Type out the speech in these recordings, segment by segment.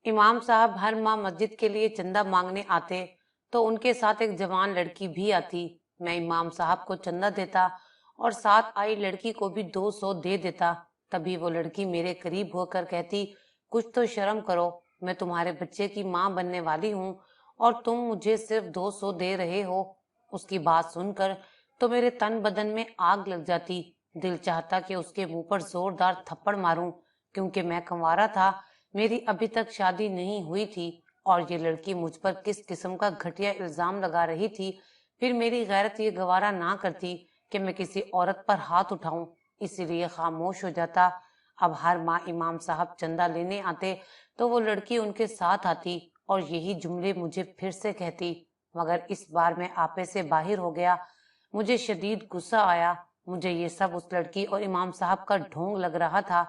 इमाम साहब हर माह मस्जिद के लिए चंदा मांगने आते तो उनके साथ एक जवान लड़की भी आती। मैं इमाम साहब को चंदा देता और साथ आई लड़की को भी 200 दे देता। तभी वो लड़की मेरे करीब होकर कहती, कुछ तो शर्म करो, मैं तुम्हारे बच्चे की माँ बनने वाली हूँ और तुम मुझे सिर्फ 200 दे रहे हो। उसकी बात सुनकर तो मेरे तन बदन में आग लग जाती। दिल चाहता कि उसके मुंह पर जोरदार थप्पड़ मारूं, क्योंकि मैं कंवारा था, मेरी अभी तक शादी नहीं हुई थी और ये लड़की मुझ पर किस किस्म का घटिया इल्जाम लगा रही थी। फिर मेरी गैरत ये गवारा ना करती कि मैं किसी औरत पर हाथ उठाऊं, इसीलिए खामोश हो जाता। अब हर माह इमाम साहब चंदा लेने आते तो वो लड़की उनके साथ आती और यही जुमले मुझे फिर से कहती, मगर इस बार मैं आपे से बाहर हो गया। मुझे शदीद गुस्सा आया। मुझे ये सब उस लड़की और इमाम साहब का ढोंग लग रहा था।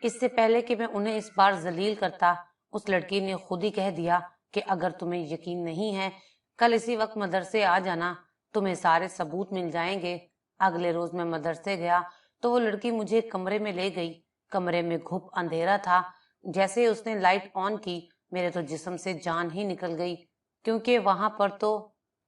इससे पहले कि मैं उन्हें इस बार जलील करता, उस लड़की ने खुद ही कह दिया कि अगर तुम्हें यकीन नहीं है, कल इसी वक्त मदरसे आ जाना, तुम्हें सारे सबूत मिल जाएंगे। अगले रोज मैं मदरसे गया तो वो लड़की मुझे कमरे में ले गई। कमरे में घुप अंधेरा था। जैसे उसने लाइट ऑन की, मेरे तो जिस्म से जान ही निकल गई, क्योंकि वहां पर तो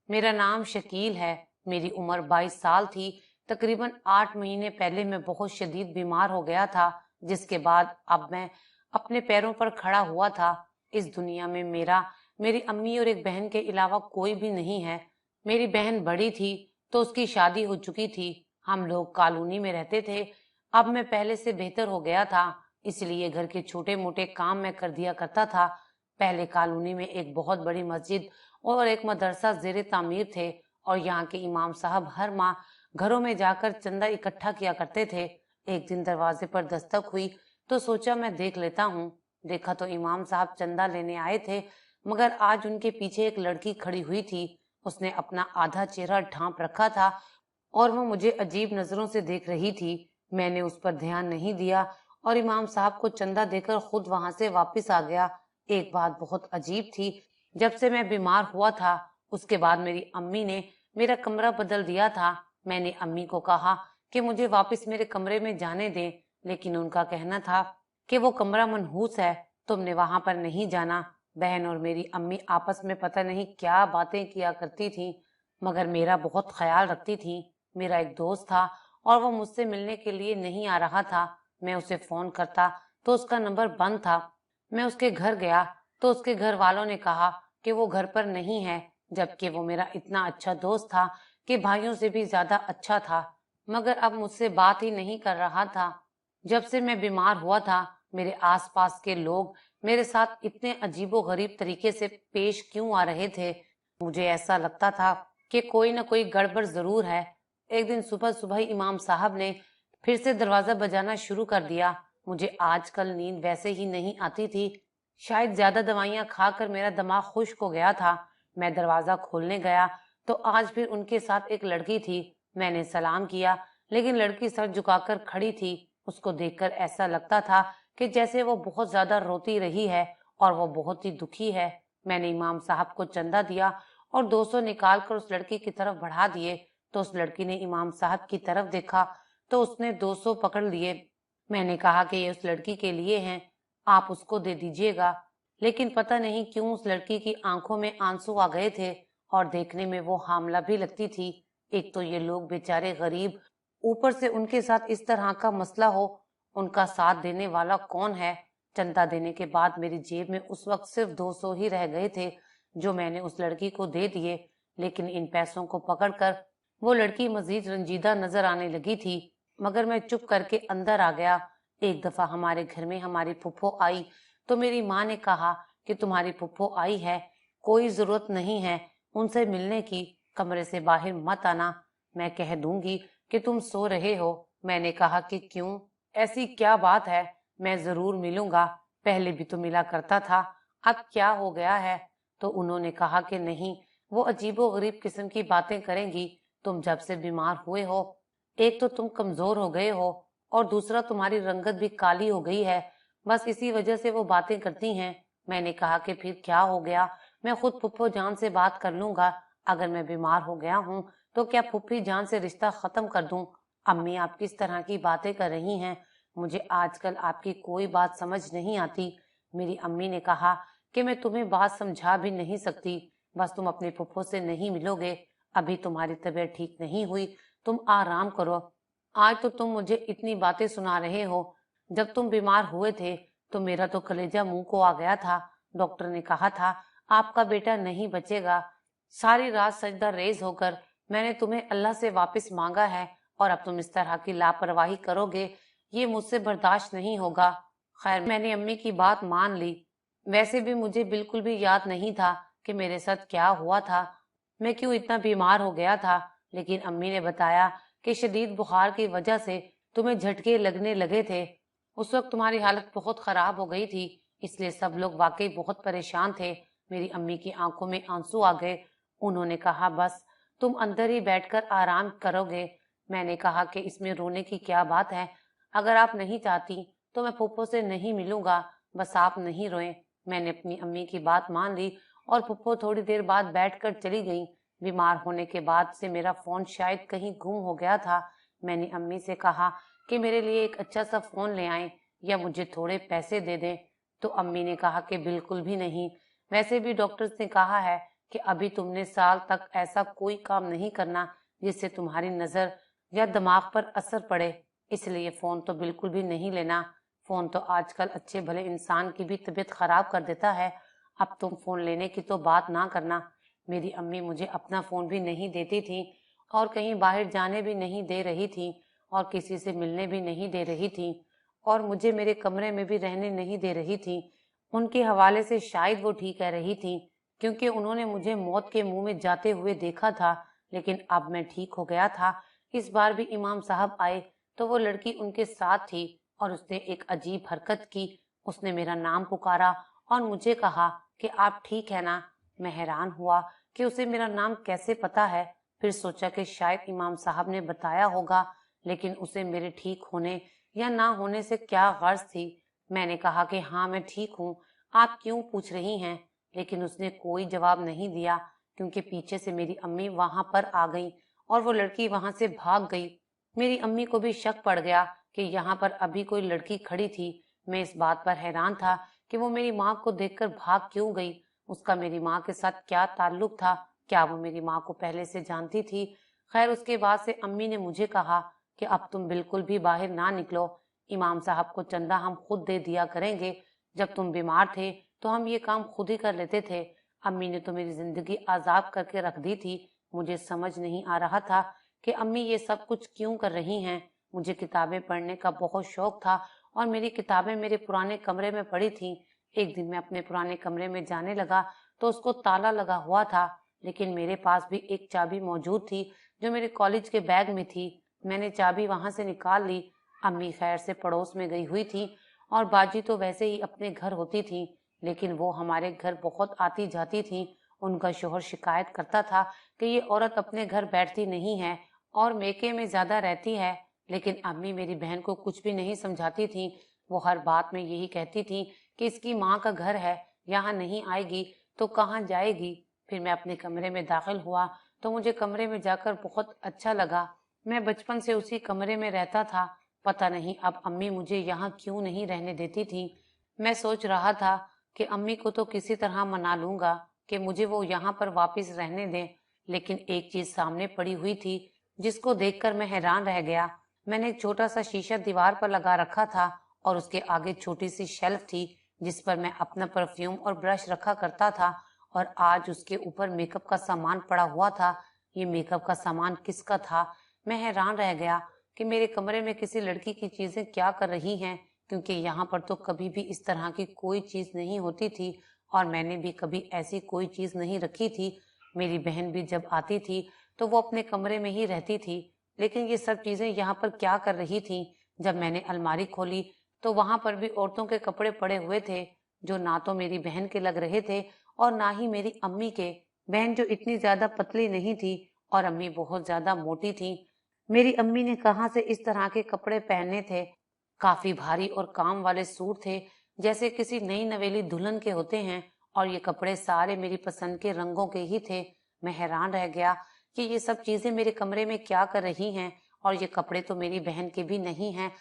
मेरा नाम शकील है, मेरी उम्र 22 साल थी। तकरीबन 8 महीने पहले मैं बहुत शदीद बीमार हो गया था, जिसके बाद अब मैं अपने पैरों पर खड़ा हुआ था। इस दुनिया में मेरी अम्मी और एक बहन के अलावा कोई भी नहीं है। मेरी बहन बड़ी थी तो उसकी शादी हो चुकी थी। हम लोग कॉलोनी में रहते थे। अब मैं पहले से बेहतर हो गया था, इसलिए घर के छोटे मोटे काम मैं कर दिया करता था। पहले कॉलोनी में एक बहुत बड़ी मस्जिद और एक मदरसा जेर तामीर थे और यहाँ के इमाम साहब हर माह घरों में जाकर चंदा इकट्ठा किया करते थे। एक दिन दरवाजे पर दस्तक हुई तो सोचा मैं देख लेता हूँ। देखा तो इमाम साहब चंदा लेने आए थे, मगर आज उनके पीछे एक लड़की खड़ी हुई थी। उसने अपना आधा चेहरा ढांप रखा था और वो मुझे अजीब नजरों से देख रही थी। मैंने उस पर ध्यान नहीं दिया और इमाम साहब को चंदा देकर खुद वहां से वापस आ गया। एक बात बहुत अजीब थी, जब से मैं बीमार हुआ था उसके बाद मेरी अम्मी ने मेरा कमरा बदल दिया था। मैंने अम्मी को कहा कि मुझे वापस मेरे कमरे में जाने दें, लेकिन उनका कहना था कि वो कमरा मनहूस है, तुमने वहां पर नहीं जाना। बहन और मेरी अम्मी आपस में पता नहीं क्या बातें किया करती थी, मगर मेरा बहुत ख्याल रखती थी। मेरा एक दोस्त था और वो मुझसे मिलने के लिए नहीं आ रहा था। मैं उसे फोन करता तो उसका नंबर बंद था। मैं उसके घर गया तो उसके घर वालों ने कहा कि वो घर पर नहीं है, जबकि वो मेरा इतना अच्छा दोस्त था कि भाइयों से भी ज्यादा अच्छा था, मगर अब मुझसे बात ही नहीं कर रहा था। जब से मैं बीमार हुआ था, मेरे आसपास के लोग मेरे साथ इतने अजीबो गरीब तरीके से पेश क्यों आ रहे थे। मुझे ऐसा लगता था कि कोई न कोई गड़बड़ जरूर है। एक दिन सुबह सुबह ही इमाम साहब ने फिर से दरवाजा बजाना शुरू कर दिया। मुझे आजकल नींद वैसे ही नहीं आती थी। शायद ज्यादा दवाइयां खाकर मेरा दिमाग खुश्क हो गया था। मैं दरवाजा खोलने गया तो आज फिर उनके साथ एक लड़की थी। मैंने सलाम किया, लेकिन लड़की सर झुकाकर खड़ी थी। उसको देखकर ऐसा लगता था कि जैसे वो बहुत ज्यादा रोती रही है और वो बहुत ही दुखी है। मैंने इमाम साहब को चंदा दिया और 200 निकाल कर उस लड़की की तरफ बढ़ा दिए तो उस लड़की ने इमाम साहब की तरफ देखा तो उसने 200 पकड़ लिए। मैंने कहा कि ये उस लड़की के लिए हैं, आप उसको दे दीजिएगा। लेकिन पता नहीं क्यों उस लड़की की आंखों में आंसू आ गए थे और देखने में वो हामला भी लगती थी। एक तो ये लोग बेचारे गरीब, ऊपर से उनके साथ इस तरह का मसला हो। उनका साथ देने वाला कौन है। चंदा देने के बाद मेरी जेब में उस वक्त सिर्फ 200 ही रह गए थे, जो मैंने उस लड़की को दे दिए। लेकिन इन पैसों को पकड़कर वो लड़की मजीद रंजीदा नजर आने लगी थी, मगर मैं चुप करके अंदर आ गया। एक दफा हमारे घर में हमारी फुफ्फो आई तो मेरी माँ ने कहा कि तुम्हारी फुफ्फो आई है, कोई जरूरत नहीं है उनसे मिलने की, कमरे से बाहर मत आना, मैं कह दूंगी कि तुम सो रहे हो। मैंने कहा कि क्यों, ऐसी क्या बात है, मैं जरूर मिलूंगा, पहले भी तो मिला करता था, अब क्या हो गया है। तो उन्होंने कहा कि नहीं, वो अजीबो गरीब किस्म की बातें करेंगी। तुम जब से बीमार हुए हो, एक तो तुम कमजोर हो गए हो और दूसरा तुम्हारी रंगत भी काली हो गई है, बस इसी वजह से वो बातें करती हैं। मैंने कहा कि फिर क्या हो गया, मैं खुद फुफ्फो जान से बात कर लूंगा। अगर मैं बीमार हो गया हूँ तो क्या फुफ्फी जान से रिश्ता खत्म कर दूं। अम्मी आप किस तरह की बातें कर रही हैं, मुझे आजकल आपकी कोई बात समझ नहीं आती। मेरी अम्मी ने कहा कि मैं तुम्हें बात समझा भी नहीं सकती, बस तुम अपने फुफ्फो से नहीं मिलोगे। अभी तुम्हारी तबीयत ठीक नहीं हुई, तुम आराम करो। आज तो तुम मुझे इतनी बातें सुना रहे हो, जब तुम बीमार हुए थे तो मेरा तो कलेजा मुंह को आ गया था। डॉक्टर ने कहा था आपका बेटा नहीं बचेगा। सारी रात सजदा रेज होकर मैंने तुम्हें अल्लाह से वापस मांगा है, और अब तुम इस तरह की लापरवाही करोगे, ये मुझसे बर्दाश्त नहीं होगा। खैर, मैंने अम्मी की बात मान ली। वैसे भी मुझे बिल्कुल भी याद नहीं था कि मेरे साथ क्या हुआ था, मैं क्यों इतना बीमार हो गया था। लेकिन अम्मी ने बताया कि शदीद बुखार की वजह से तुम्हें झटके लगने लगे थे। उस वक्त तुम्हारी हालत बहुत खराब हो गई थी, इसलिए सब लोग वाकई बहुत परेशान थे। मेरी अम्मी की आंखों में आंसू आ गए। उन्होंने कहा बस तुम अंदर ही बैठकर आराम करोगे। मैंने कहा कि इसमें रोने की क्या बात है, अगर आप नहीं चाहती तो मैं फूफो से नहीं मिलूंगा, बस आप नहीं रोएं। मैंने अपनी अम्मी की बात मान ली और फूफो थोड़ी देर बाद बैठकर चली गई। बीमार होने के बाद से मेरा फोन शायद कहीं गुम हो गया था। मैंने अम्मी से कहा कि मेरे लिए एक अच्छा सा फोन ले आएं या मुझे थोड़े पैसे दे दें, तो अम्मी ने कहा कि बिल्कुल भी नहीं। वैसे भी डॉक्टर्स ने कहा है कि अभी तुमने साल तक ऐसा कोई काम नहीं करना जिससे तुम्हारी नजर या दिमाग पर असर पड़े, इसलिए फोन तो बिल्कुल भी नहीं लेना। फोन तो आजकल अच्छे भले इंसान की भी तबीयत खराब कर देता है। अब तुम फोन लेने की तो बात ना करना। मेरी अम्मी मुझे अपना फोन भी नहीं देती थी और कहीं बाहर जाने भी नहीं दे रही थी और किसी से मिलने भी नहीं दे रही थी और मुझे मेरे कमरे में भी रहने नहीं दे रही थी। उनके हवाले से शायद वो ठीक कह रही थी, क्योंकि उन्होंने मुझे मौत के मुंह में जाते हुए देखा था। लेकिन अब मैं ठीक हो गया था। इस बार भी इमाम साहब आए तो वो लड़की उनके साथ थी और उसने एक अजीब हरकत की। उसने मेरा नाम पुकारा और मुझे कहा कि आप ठीक है ना। मैं हैरान हुआ कि उसे मेरा नाम कैसे पता है। फिर सोचा कि शायद इमाम साहब ने बताया होगा, लेकिन उसे मेरे ठीक होने या ना होने से क्या गर्ज थी। मैंने कहा कि हाँ मैं ठीक हूँ, आप क्यों पूछ रही हैं। लेकिन उसने कोई जवाब नहीं दिया, क्योंकि पीछे से मेरी अम्मी वहां पर आ गई और वो लड़की वहां से भाग गई। मेरी अम्मी को भी शक पड़ गया कि यहाँ पर अभी कोई लड़की खड़ी थी। मैं इस बात पर हैरान था कि वो मेरी माँ को देखकर भाग क्यों गई। उसका मेरी माँ के साथ क्या ताल्लुक था, क्या वो मेरी माँ को पहले से जानती थी। खैर, उसके बाद से अम्मी ने मुझे कहा कि अब तुम बिल्कुल भी बाहर ना निकलो, इमाम साहब को चंदा हम खुद दे दिया करेंगे। जब तुम बीमार थे तो हम ये काम खुद ही कर लेते थे। अम्मी ने तो मेरी जिंदगी आजाद करके रख दी थी। मुझे समझ नहीं आ रहा था कि अम्मी ये सब कुछ क्यों कर रही हैं। मुझे किताबें पढ़ने का बहुत शौक था और मेरी किताबें मेरे पुराने कमरे में पड़ी थी। एक दिन मैं अपने पुराने कमरे में जाने लगा तो उसको ताला लगा हुआ था, लेकिन मेरे पास भी एक चाबी मौजूद थी जो मेरे कॉलेज के बैग में थी। मैंने चाबी वहां से निकाल ली। अम्मी खैर से पड़ोस में गई हुई थी और बाजी तो वैसे ही अपने घर होती थी, लेकिन वो हमारे घर बहुत आती जाती थी। उनका शोहर शिकायत करता था कि ये औरत अपने घर बैठती नहीं है और मेके में ज्यादा रहती है। लेकिन अम्मी मेरी बहन को कुछ भी नहीं समझाती थी। वो हर बात में यही कहती थी कि इसकी माँ का घर है, यहाँ नहीं आएगी तो कहाँ जाएगी। फिर मैं अपने कमरे में दाखिल हुआ तो मुझे कमरे में जाकर बहुत अच्छा लगा। मैं बचपन से उसी कमरे में रहता था। पता नहीं अब अम्मी मुझे यहाँ क्यों नहीं रहने देती थी। मैं सोच रहा था कि अम्मी को तो किसी तरह मना लूंगा कि मुझे वो यहाँ पर वापस रहने दें, लेकिन एक चीज सामने पड़ी हुई थी जिसको देखकर मैं हैरान रह गया। मैंने एक छोटा सा शीशा दीवार पर लगा रखा था और उसके आगे छोटी सी शेल्फ थी जिस पर मैं अपना परफ्यूम और ब्रश रखा करता था, और आज उसके ऊपर मेकअप का सामान पड़ा हुआ था। ये मेकअप का सामान किसका था? मैं हैरान रह गया कि मेरे कमरे में किसी लड़की की चीजें क्या कर रही हैं, क्योंकि यहाँ पर तो कभी भी इस तरह की कोई चीज नहीं होती थी और मैंने भी कभी ऐसी कोई चीज नहीं रखी थी। मेरी बहन भी जब आती थी तो वो अपने कमरे में ही रहती थी, लेकिन ये सब चीजें यहाँ पर क्या कर रही थी? जब मैंने अलमारी खोली तो वहां पर भी औरतों के कपड़े पड़े हुए थे, जो ना तो मेरी बहन के लग रहे थे और ना ही मेरी अम्मी के। बहन जो इतनी ज्यादा पतली नहीं थी और अम्मी बहुत ज्यादा मोटी थी। मेरी अम्मी ने कहाँ से इस तरह के कपड़े पहने थे? काफी भारी और काम वाले सूट थे, जैसे किसी नई नवेली दुल्हन के होते हैं, और ये कपड़े सारे मेरी पसंद के रंगों के ही थे। मैं हैरान रह गया कि ये सब चीजें मेरे कमरे में क्या कर रही हैं, और ये कपड़े तो मेरी बहन के भी नहीं हैं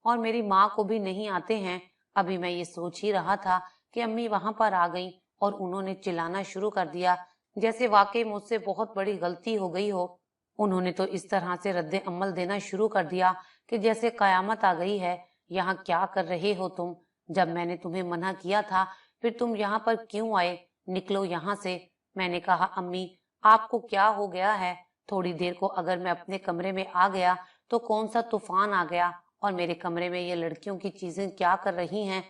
और मेरी माँ को भी नहीं आते हैं। अभी मैं ये सोच ही रहा था कि अम्मी वहां पर आ गईं और उन्होंने चिल्लाना शुरू कर दिया, जैसे वाकई मुझसे बहुत बड़ी गलती हो गई हो। उन्होंने तो इस तरह से रद्दे अमल देना शुरू कर दिया कि जैसे कयामत आ गई है। यहाँ क्या कर रहे हो तुम? जब मैंने तुम्हें मना किया था, फिर तुम यहाँ पर क्यों आए? निकलो यहाँ से। मैंने कहा, अम्मी आपको क्या हो गया है? थोड़ी देर को अगर मैं अपने कमरे में आ गया तो कौन सा तूफान आ गया? और मेरे कमरे में ये लड़कियों की चीजें क्या कर रही हैं?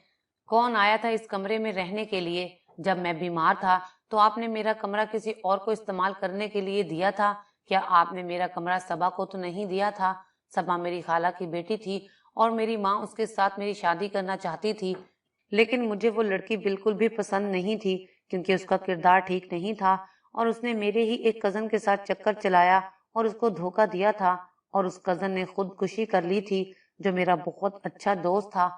कौन आया था इस कमरे में रहने के लिए? जब मैं बीमार था तो आपने मेरा कमरा किसी और को इस्तेमाल करने के लिए दिया था। क्या आपने मेरा कमरा सबा को तो नहीं दिया था? सबा मेरी खाला की बेटी थी और मेरी माँ उसके साथ मेरी शादी करना चाहती थी, लेकिन मुझे वो लड़की बिल्कुल भी पसंद नहीं थी क्योंकि उसका किरदार ठीक नहीं था और उसने मेरे ही एक कजन के साथ चक्कर चलाया और उसको धोखा दिया था और उस कजन ने खुदकुशी कर ली थी जो मेरा बहुत अच्छा दोस्त था।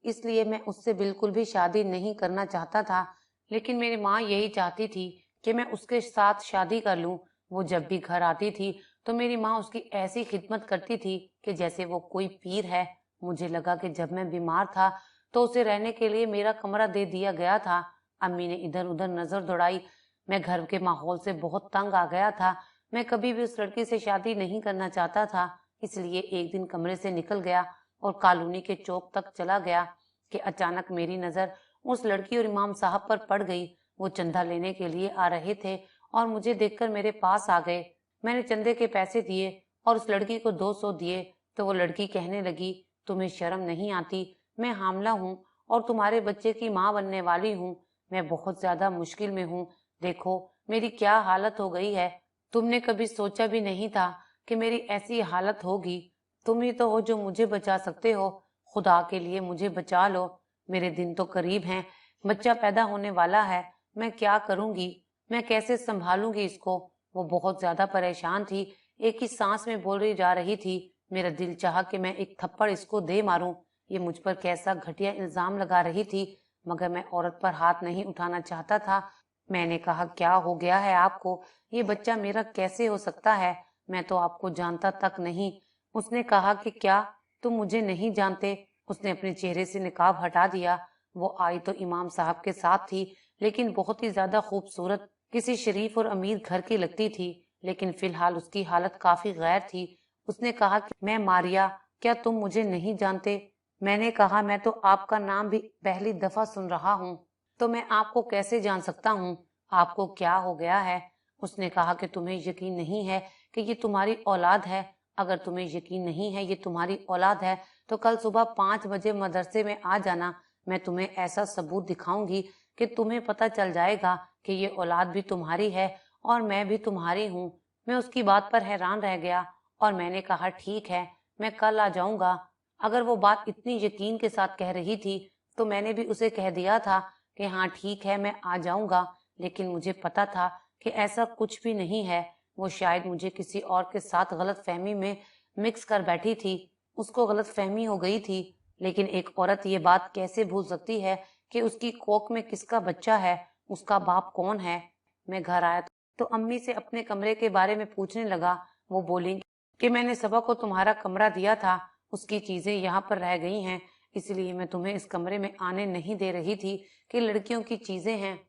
इसलिए मैं उससे बिल्कुल भी शादी नहीं करना चाहता था, लेकिन मेरी माँ यही चाहती थी कि मैं उसके साथ शादी कर लूं। वो जब भी घर आती थी तो मेरी माँ उसकी ऐसी खिदमत करती थी कि जैसे वो कोई पीर है। मुझे लगा कि जब मैं बीमार था तो उसे रहने के लिए मेरा कमरा दे दिया गया था। अम्मी ने इधर उधर नजर दौड़ाई। मैं घर के माहौल से बहुत तंग आ गया था। मैं कभी भी उस लड़की से शादी नहीं करना चाहता था, इसलिए एक दिन कमरे से निकल गया और कॉलोनी के चौक तक चला गया कि अचानक मेरी नजर उस लड़की और इमाम साहब पर पड़ गई। वो चंदा लेने के लिए आ रहे थे और मुझे देखकर मेरे पास आ गए। मैंने चंदे के पैसे दिए और उस लड़की को 200 दिए तो वो लड़की कहने लगी, तुम्हें शर्म नहीं आती? मैं हामला हूँ और तुम्हारे बच्चे की माँ बनने वाली हूँ। मैं बहुत ज्यादा मुश्किल में हूँ। देखो मेरी क्या हालत हो गई है। तुमने कभी सोचा भी नहीं था कि मेरी ऐसी हालत होगी। तुम ही तो हो जो मुझे बचा सकते हो। खुदा के लिए मुझे बचा लो। मेरे दिन तो करीब हैं। बच्चा पैदा होने वाला है। मैं क्या करूंगी? मैं कैसे संभालूंगी इसको? वो बहुत ज्यादा परेशान थी। एक ही सांस में बोल रही जा रही थी। मेरा दिल चाहा कि मैं एक थप्पड़ इसको दे मारूं। ये मुझ पर कैसा घटिया इल्जाम लगा रही थी, मगर मैं औरत पर हाथ नहीं उठाना चाहता था। मैंने कहा, क्या हो गया है आपको? ये बच्चा मेरा कैसे हो सकता है? मैं तो आपको जानता तक नहीं। उसने कहा कि क्या तुम मुझे नहीं जानते? उसने अपने चेहरे से निकाब हटा दिया। वो आई तो इमाम साहब के साथ थी, लेकिन बहुत ही ज्यादा खूबसूरत, किसी शरीफ और अमीर घर की लगती थी, लेकिन फिलहाल उसकी हालत काफी गैर थी। उसने कहा कि मैं मारिया, क्या तुम मुझे नहीं जानते? मैंने कहा, मैं तो आपका नाम भी पहली दफा सुन रहा हूँ, तो मैं आपको कैसे जान सकता हूँ? आपको क्या हो गया है? उसने कहा कि तुम्हें यकीन नहीं है कि ये तुम्हारी औलाद है। अगर तुम्हें यकीन नहीं है ये तुम्हारी औलाद है तो कल सुबह 5 बजे मदरसे में आ जाना। मैं तुम्हें ऐसा सबूत दिखाऊंगी कि तुम्हें पता चल जाएगा कि ये औलाद भी तुम्हारी है और मैं भी तुम्हारी हूँ। मैं उसकी बात पर हैरान रह गया और मैंने कहा, ठीक है, मैं कल आ जाऊंगा। अगर वो बात इतनी यकीन के साथ कह रही थी तो मैंने भी उसे कह दिया था कि हाँ ठीक है, मैं आ जाऊंगा। लेकिन मुझे पता था कि ऐसा कुछ भी नहीं है। वो शायद मुझे किसी और के साथ गलत फहमी में मिक्स कर बैठी थी। उसको गलत फहमी हो गई थी। लेकिन एक औरत ये बात कैसे भूल सकती है कि उसकी कोख में किसका बच्चा है, उसका बाप कौन है? मैं घर आया तो अम्मी से अपने कमरे के बारे में पूछने लगा। वो बोली कि मैंने सबा को तुम्हारा कमरा दिया था, उसकी चीजें यहाँ पर रह गई हैं, इसलिए मैं तुम्हें इस कमरे में आने नहीं दे रही थी कि लड़कियों की चीजें हैं।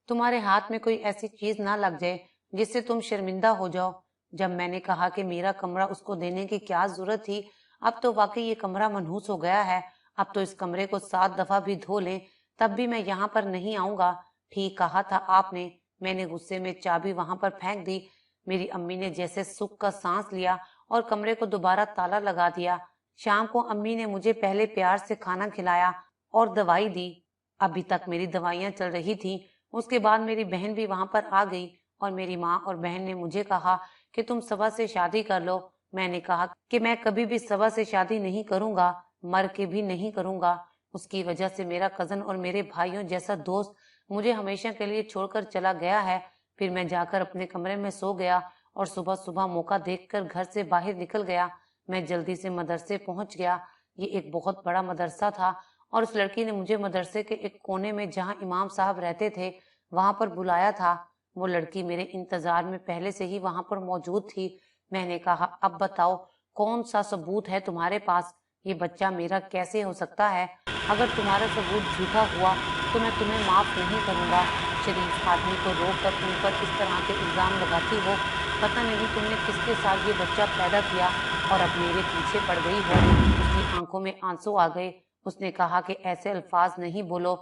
तुम्हारे हाथ में कोई ऐसी चीज ना लग जाए जिससे तुम शर्मिंदा हो जाओ। जब मैंने कहा कि मेरा कमरा उसको देने की क्या जरूरत थी, अब तो वाकई ये कमरा मनहूस हो गया है। अब तो इस कमरे को 7 दफा भी धो लें तब भी मैं यहाँ पर नहीं आऊंगा। ठीक कहा था आपने। मैंने गुस्से में चाबी वहां पर फेंक दी। मेरी अम्मी ने जैसे सुख का सांस लिया और कमरे को दोबारा ताला लगा दिया। शाम को अम्मी ने मुझे पहले प्यार से खाना खिलाया और दवाई दी। अभी तक मेरी दवाइयां चल रही थी। उसके बाद मेरी बहन भी वहां पर आ गई और मेरी माँ और बहन ने मुझे कहा कि तुम सबा से शादी कर लो। मैंने कहा कि मैं कभी भी सबा से शादी नहीं करूंगा, मर के भी नहीं करूंगा। उसकी वजह से मेरा कजन और मेरे भाइयों जैसा दोस्त मुझे हमेशा के लिए छोड़कर चला गया है। फिर मैं जाकर अपने कमरे में सो गया और सुबह सुबह मौका देखकर घर से बाहर निकल गया। मैं जल्दी से मदरसे पहुंच गया। ये एक बहुत बड़ा मदरसा था और उस लड़की ने मुझे मदरसे के एक कोने में जहां इमाम साहब रहते थे वहां पर बुलाया था। वो लड़की मेरे इंतजार में पहले से ही वहां पर मौजूद थी। मैंने कहा, अब बताओ कौन सा सबूत है तुम्हारे पास ये बच्चा मेरा कैसे हो सकता है? अगर तुम्हारा सबूत झूठा हुआ तो मैं तुम्हें माफ नहीं करूंगा। शरीफ आदमी को रोक कर उन पर इस तरह के इल्जाम लगाती हो। पता नहीं तुमने किसके साथ ये बच्चा पैदा किया और अब मेरे पीछे पड़ गई हो। उसकी आंखों में आंसू आ गए। उसने कहा कि ऐसे अल्फाज नहीं बोलो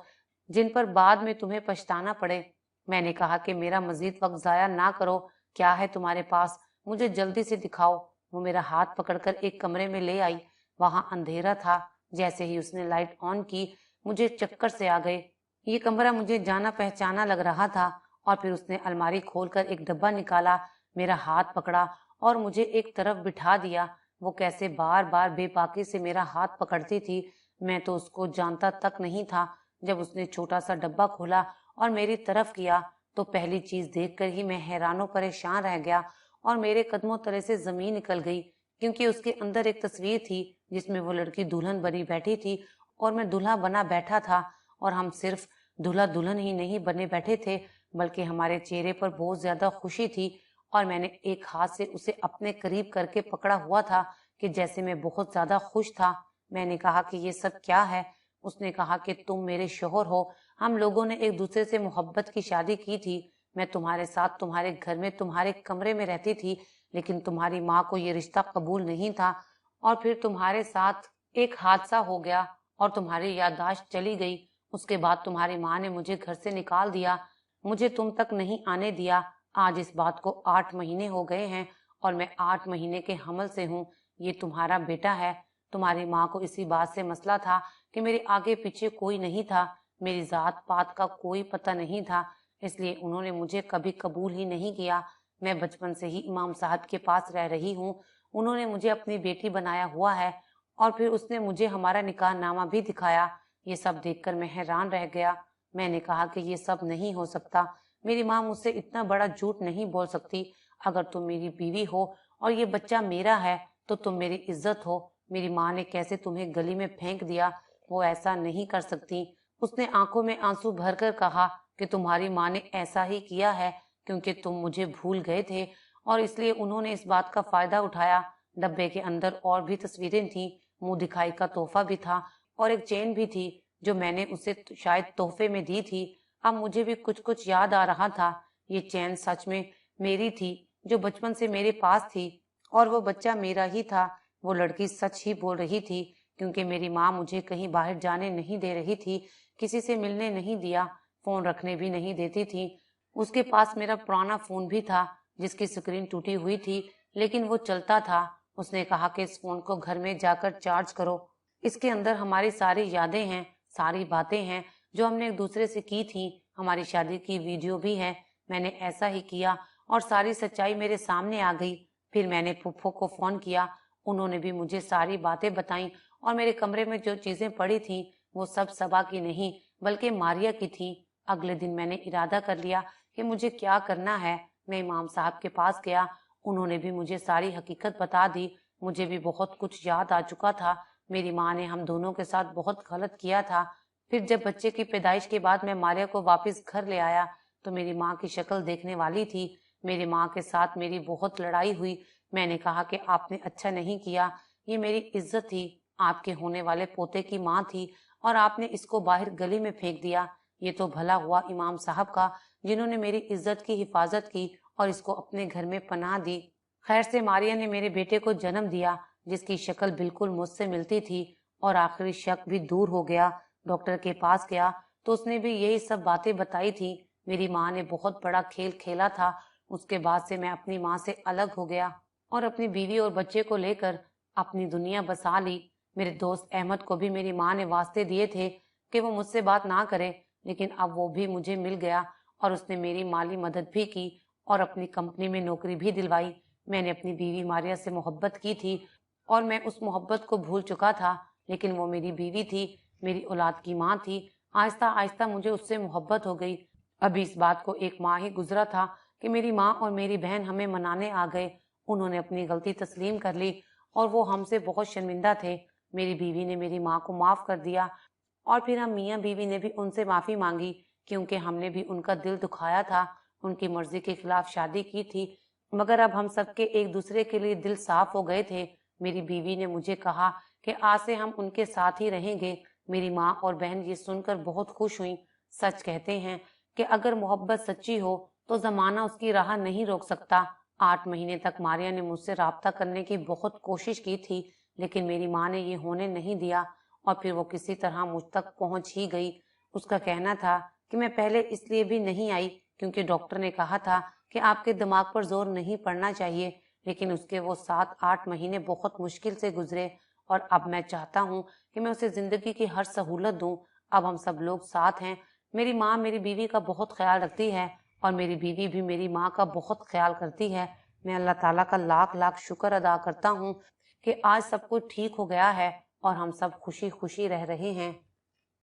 जिन पर बाद में तुम्हें पछताना पड़े। मैंने कहा कि मेरा मजीद वक्त जाया ना करो। क्या है तुम्हारे पास? मुझे जल्दी से दिखाओ। वो मेरा हाथ पकड़कर एक कमरे में ले आई। वहां अंधेरा था। जैसे ही उसने लाइट ऑन की, मुझे चक्कर से आ गए। ये कमरा मुझे जाना पहचाना लग रहा था। और फिर उसने अलमारी खोलकर एक डब्बा निकाला, मेरा हाथ पकड़ा और मुझे एक तरफ बिठा दिया। वो कैसे बार बार बेबाकी से मेरा हाथ पकड़ती थी, मैं तो उसको जानता तक नहीं था। जब उसने छोटा सा डब्बा खोला और मेरी तरफ किया तो पहली चीज देखकर ही मैं हैरानो परेशान रह गया और मेरे कदमों तले से जमीन निकल गई, क्योंकि उसके अंदर एक तस्वीर थी जिसमें वो लड़की दुल्हन बनी बैठी थी और मैं दूल्हा बना बैठा था। और हम सिर्फ दूल्हा दुल्हन ही नहीं बने बैठे थे, बल्कि हमारे चेहरे पर बहुत ज्यादा खुशी थी। और मैंने एक हाथ से उसे अपने करीब करके पकड़ा हुआ था कि जैसे मैं बहुत ज्यादा खुश था। मैंने कहा कि ये सब क्या है? उसने कहा कि तुम मेरे शोहर हो। हम लोगों ने एक दूसरे से मोहब्बत की शादी की थी। मैं तुम्हारे साथ तुम्हारे घर में तुम्हारे कमरे में रहती थी, लेकिन तुम्हारी माँ को ये रिश्ता कबूल नहीं था। और फिर तुम्हारे साथ एक हादसा हो गया और तुम्हारी याददाश्त चली गई। उसके बाद तुम्हारी माँ ने मुझे घर से निकाल दिया, मुझे तुम तक नहीं आने दिया। आज इस बात को 8 महीने हो गए हैं और मैं 8 महीने के हमल से हूँ। ये तुम्हारा बेटा है। तुम्हारी माँ को इसी बात से मसला था कि मेरे आगे पीछे कोई नहीं था, मेरी जात पात का कोई पता नहीं था, इसलिए उन्होंने मुझे कभी कबूल ही नहीं किया। मैं बचपन से ही इमाम साहब के पास रह रही हूँ। उन्होंने मुझे अपनी बेटी बनाया हुआ है और फिर उसने मुझे हमारा निकाह नामा भी दिखाया। ये सब देखकर मैं हैरान रह गया। मैंने कहा कि ये सब नहीं हो सकता। मेरी माँ मुझसे इतना बड़ा झूठ नहीं बोल सकती। अगर तुम मेरी बीवी हो और ये बच्चा मेरा है तो तुम मेरी इज्जत हो। मेरी माँ ने कैसे तुम्हें गली में फेंक दिया? वो ऐसा नहीं कर सकती। उसने आंखों में आंसू भरकर कहा कि तुम्हारी माँ ने ऐसा ही किया है क्योंकि तुम मुझे भूल गए थे और इसलिए उन्होंने इस बात का फायदा उठाया। डब्बे के अंदर और भी तस्वीरें थीं, मुंह दिखाई का तोहफा भी था और एक चेन भी थी जो मैंने उसे शायद तोहफे में दी थी। अब मुझे भी कुछ कुछ याद आ रहा था। ये चैन सच में मेरी थी, जो बचपन से मेरे पास थी, और वो बच्चा मेरा ही था। वो लड़की सच ही बोल रही थी, क्योंकि मेरी माँ मुझे कहीं बाहर जाने नहीं दे रही थी, किसी से मिलने नहीं दिया, फोन रखने भी नहीं देती थी। उसके पास मेरा पुराना फोन भी था जिसकी स्क्रीन टूटी हुई थी, लेकिन वो चलता था। उसने कहा कि इस फोन को घर में जाकर चार्ज करो, इसके अंदर हमारी सारी यादें हैं, सारी बातें हैं जो हमने एक दूसरे से की थी। हमारी शादी की वीडियो भी है। मैंने ऐसा ही किया और सारी सच्चाई मेरे सामने आ गई। फिर मैंने फुफ्फो को फोन किया। उन्होंने भी मुझे सारी बातें बताई और मेरे कमरे में जो चीजें पड़ी थी वो सब सबा की नहीं बल्कि मारिया की थी। अगले दिन मैंने इरादा कर लिया कि मुझे क्या करना है। मैं इमाम साहब के पास गया। उन्होंने भी मुझे सारी हकीकत बता दी। मुझे भी बहुत कुछ याद आ चुका था। मेरी माँ ने हम दोनों के साथ बहुत गलत किया था। फिर जब बच्चे की पैदाइश के बाद मैं मारिया को वापस घर ले आया तो मेरी माँ की शक्ल देखने वाली थी। मेरी माँ के साथ मेरी बहुत लड़ाई हुई। मैंने कहा कि आपने अच्छा नहीं किया, ये मेरी इज्जत थी, आपके होने वाले पोते की माँ थी और आपने इसको बाहर गली में फेंक दिया। ये तो भला हुआ इमाम साहब का जिन्होंने मेरी इज्जत की हिफाजत की और इसको अपने घर में पनाह दी। खैर से मारिया ने मेरे बेटे को जन्म दिया जिसकी शक्ल बिल्कुल मुझसे मिलती थी और आखिरी शक भी दूर हो गया। डॉक्टर के पास गया तो उसने भी यही सब बातें बताई थी। मेरी माँ ने बहुत बड़ा खेल खेला था। उसके बाद से मैं अपनी माँ से अलग हो गया और अपनी बीवी और बच्चे को लेकर अपनी दुनिया बसा ली। मेरे दोस्त अहमद को भी मेरी माँ ने वास्ते दिए थे कि वो मुझसे बात ना करे, लेकिन अब वो भी मुझे मिल गया और उसने मेरी माली मदद भी की और अपनी कंपनी में नौकरी भी दिलवाई। मैंने अपनी बीवी मारिया से मोहब्बत की थी और मैं उस मोहब्बत को भूल चुका था, लेकिन वो मेरी बीवी थी, मेरी औलाद की माँ थी। आहिस्ता आहिस्ता मुझे उससे मोहब्बत हो गई। अभी इस बात को 1 माह ही गुजरा था कि मेरी माँ और मेरी बहन हमें मनाने आ गए। उन्होंने अपनी गलती तस्लीम कर ली और वो हमसे बहुत शर्मिंदा थे। मेरी बीवी ने मेरी माँ को माफ कर दिया और फिर हम मियाँ बीवी ने भी उनसे माफी मांगी, क्योंकि हमने भी उनका दिल दुखाया था, उनकी मर्जी के खिलाफ शादी की थी। मगर अब हम सबके एक दूसरे के लिए दिल साफ हो गए थे। मेरी बीवी ने मुझे कहा कि आज से हम उनके साथ ही रहेंगे। मेरी माँ और बहन ये सुनकर बहुत खुश हुई। सच कहते हैं कि अगर मोहब्बत सच्ची हो तो जमाना उसकी राह नहीं रोक सकता। 8 महीने तक मारिया ने मुझसे राब्ता करने की बहुत कोशिश की थी, लेकिन मेरी माँ ने ये होने नहीं दिया और फिर वो किसी तरह मुझ तक पहुंच ही गई। उसका कहना था कि मैं पहले इसलिए भी नहीं आई क्योंकि डॉक्टर ने कहा था कि आपके दिमाग पर जोर नहीं पड़ना चाहिए, लेकिन उसके वो 7-8 महीने बहुत मुश्किल से गुजरे और अब मैं चाहता हूँ कि मैं उसे जिंदगी की हर सहूलत दूं। अब हम सब लोग साथ हैं। मेरी माँ मेरी बीवी का बहुत ख्याल रखती है और मेरी बीवी भी मेरी माँ का बहुत ख्याल करती है। मैं अल्लाह ताला का लाख लाख शुक्र अदा करता हूँ कि आज सब कुछ ठीक हो गया है और हम सब खुशी खुशी रह रहे हैं।